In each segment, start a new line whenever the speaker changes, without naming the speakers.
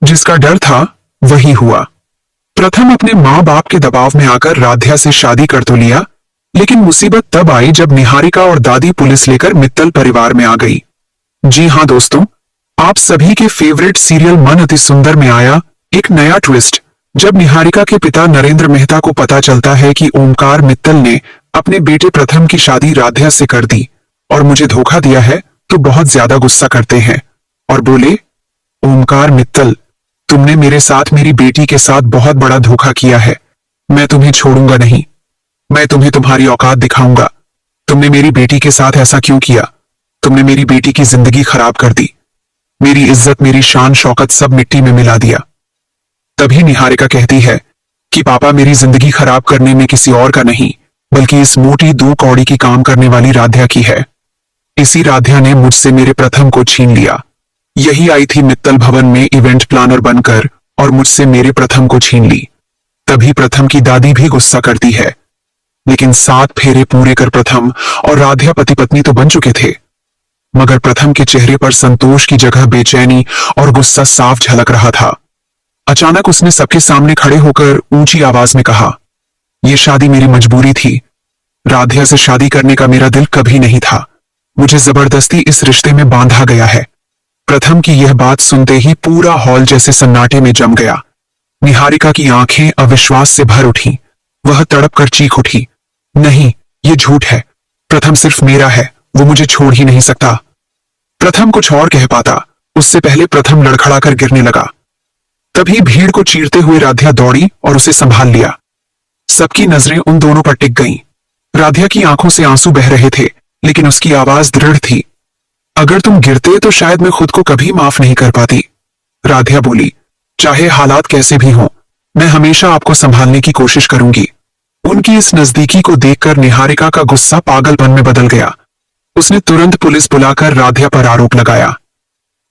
जिसका डर था वही हुआ। प्रथम अपने माँ बाप के दबाव में आकर राध्या से शादी कर तो लिया, लेकिन मुसीबत तब आई जब निहारिका और दादी पुलिस लेकर मित्तल परिवार में आ गई। जी हाँ दोस्तों, आप सभी के फेवरेट सीरियल मन अति सुंदर में आया एक नया ट्विस्ट। जब निहारिका के पिता नरेंद्र मेहता को पता चलता है कि ओमकार मित्तल ने अपने बेटे प्रथम की शादी राध्या से कर दी और मुझे धोखा दिया है, तो बहुत ज्यादा गुस्सा करते हैं और बोले, ओमकार मित्तल, तुमने मेरे साथ मेरी बेटी के साथ बहुत बड़ा धोखा किया है। मैं तुम्हें छोड़ूंगा नहीं, मैं तुम्हें तुम्हारी औकात दिखाऊंगा। तुमने मेरी बेटी के साथ ऐसा क्यों किया? तुमने मेरी बेटी की जिंदगी खराब कर दी, मेरी इज्जत मेरी शान शौकत सब मिट्टी में मिला दिया। तभी निहारिका कहती है कि पापा, मेरी जिंदगी खराब करने में किसी और का नहीं, बल्कि इस मोटी 2 कौड़ी की काम करने वाली राध्या की है। इसी राध्या ने मुझसे मेरे प्रथम को छीन लिया। यही आई थी मित्तल भवन में इवेंट प्लानर बनकर और मुझसे मेरे प्रथम को छीन ली। तभी प्रथम की दादी भी गुस्सा करती है, लेकिन 7 फेरे पूरे कर प्रथम और राध्या पति पत्नी तो बन चुके थे, मगर प्रथम के चेहरे पर संतोष की जगह बेचैनी और गुस्सा साफ झलक रहा था। अचानक उसने सबके सामने खड़े होकर ऊंची आवाज में कहा, यह शादी मेरी मजबूरी थी। राध्या से शादी करने का मेरा दिल कभी नहीं था, मुझे जबरदस्ती इस रिश्ते में बांधा गया है। प्रथम की यह बात सुनते ही पूरा हॉल जैसे सन्नाटे में जम गया। निहारिका की आंखें अविश्वास से भर उठी। वह तड़प कर चीख उठी, नहीं, ये झूठ है। प्रथम सिर्फ मेरा है, वो मुझे छोड़ ही नहीं सकता। प्रथम कुछ और कह पाता, उससे पहले प्रथम लड़खड़ाकर गिरने लगा। तभी भीड़ को चीरते हुए राध्या दौड़ी और उसे संभाल लिया। सबकी नजरें उन दोनों पर टिक गईं। राध्या की आंखों से आंसू बह रहे थे, लेकिन उसकी आवाज दृढ़ थी। अगर तुम गिरते तो शायद मैं खुद को कभी माफ नहीं कर पाती। राध्या बोली, चाहे हालात कैसे भी हों, मैं हमेशा आपको संभालने की कोशिश करूंगी। उनकी इस नजदीकी को देखकर निहारिका का गुस्सा पागलपन में बदल गया। उसने तुरंत पुलिस बुलाकर राध्या पर आरोप लगाया,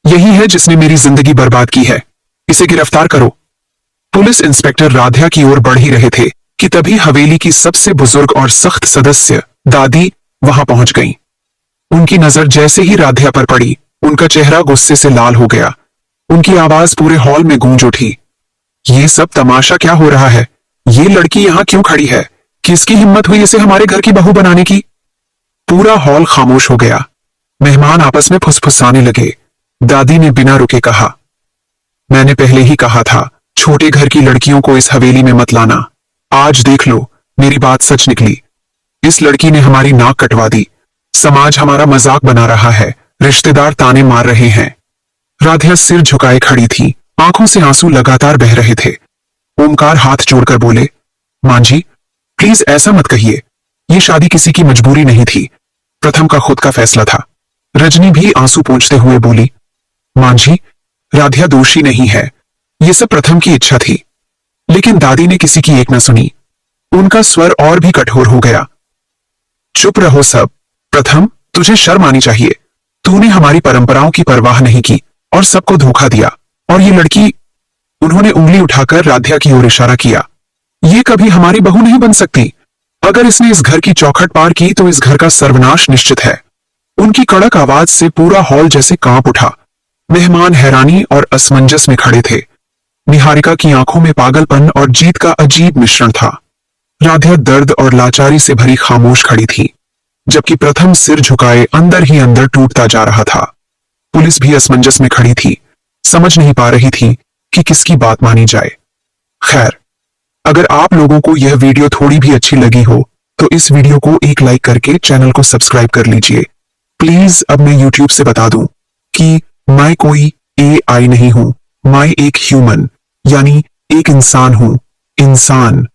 यही है जिसने मेरी जिंदगी बर्बाद की है, इसे गिरफ्तार करो। पुलिस इंस्पेक्टर राध्या की ओर बढ़ ही रहे थे कि तभी हवेली की सबसे बुजुर्ग और सख्त सदस्य दादी वहां पहुंच गईं। उनकी नजर जैसे ही राध्या पर पड़ी, उनका चेहरा गुस्से से लाल हो गया। उनकी आवाज पूरे हॉल में गूंज उठी, ये सब तमाशा क्या हो रहा है? ये लड़की यहां क्यों खड़ी है? किसकी हिम्मत हुई इसे हमारे घर की बहू बनाने की? पूरा हॉल खामोश हो गया। मेहमान आपस में फुसफुसाने लगे। दादी ने बिना रुके कहा, मैंने पहले ही कहा था, छोटे घर की लड़कियों को इस हवेली में मत लाना। आज देख लो, मेरी बात सच निकली। इस लड़की ने हमारी नाक कटवा दी। समाज हमारा मजाक बना रहा है, रिश्तेदार ताने मार रहे हैं। राध्या सिर झुकाए खड़ी थी, आंखों से आंसू लगातार बह रहे थे। ओमकार हाथ जोड़कर बोले, मां जी, प्लीज ऐसा मत कहिए। ये शादी किसी की मजबूरी नहीं थी, प्रथम का खुद का फैसला था। रजनी भी आंसू पोंछते हुए बोली, मां जी, राध्या दोषी नहीं है, ये सब प्रथम की इच्छा थी। लेकिन दादी ने किसी की एक न सुनी। उनका स्वर और भी कठोर हो गया। चुप रहो सब। प्रथम, तुझे शर्म आनी चाहिए। तूने हमारी परंपराओं की परवाह नहीं की और सबको धोखा दिया। और ये लड़की, उन्होंने उंगली उठाकर राध्या की ओर इशारा किया, ये कभी हमारी बहू नहीं बन सकती। अगर इसने इस घर की चौखट पार की तो इस घर का सर्वनाश निश्चित है। उनकी कड़क आवाज से पूरा हॉल जैसे कांप उठा। मेहमान हैरानी और असमंजस में खड़े थे। निहारिका की आंखों में पागलपन और जीत का अजीब मिश्रण था। राध्या दर्द और लाचारी से भरी खामोश खड़ी थी, जबकि प्रथम सिर झुकाए अंदर ही अंदर टूटता जा रहा था। पुलिस भी असमंजस में खड़ी थी, समझ नहीं पा रही थी कि किसकी बात मानी जाए। खैर, अगर आप लोगों को यह वीडियो थोड़ी भी अच्छी लगी हो तो इस वीडियो को एक लाइक करके चैनल को सब्सक्राइब कर लीजिए। प्लीज अब मैं यूट्यूब से बता दूं कि मैं कोई AI नहीं हूं, मैं एक ह्यूमन यानी एक इंसान हूं। इंसान।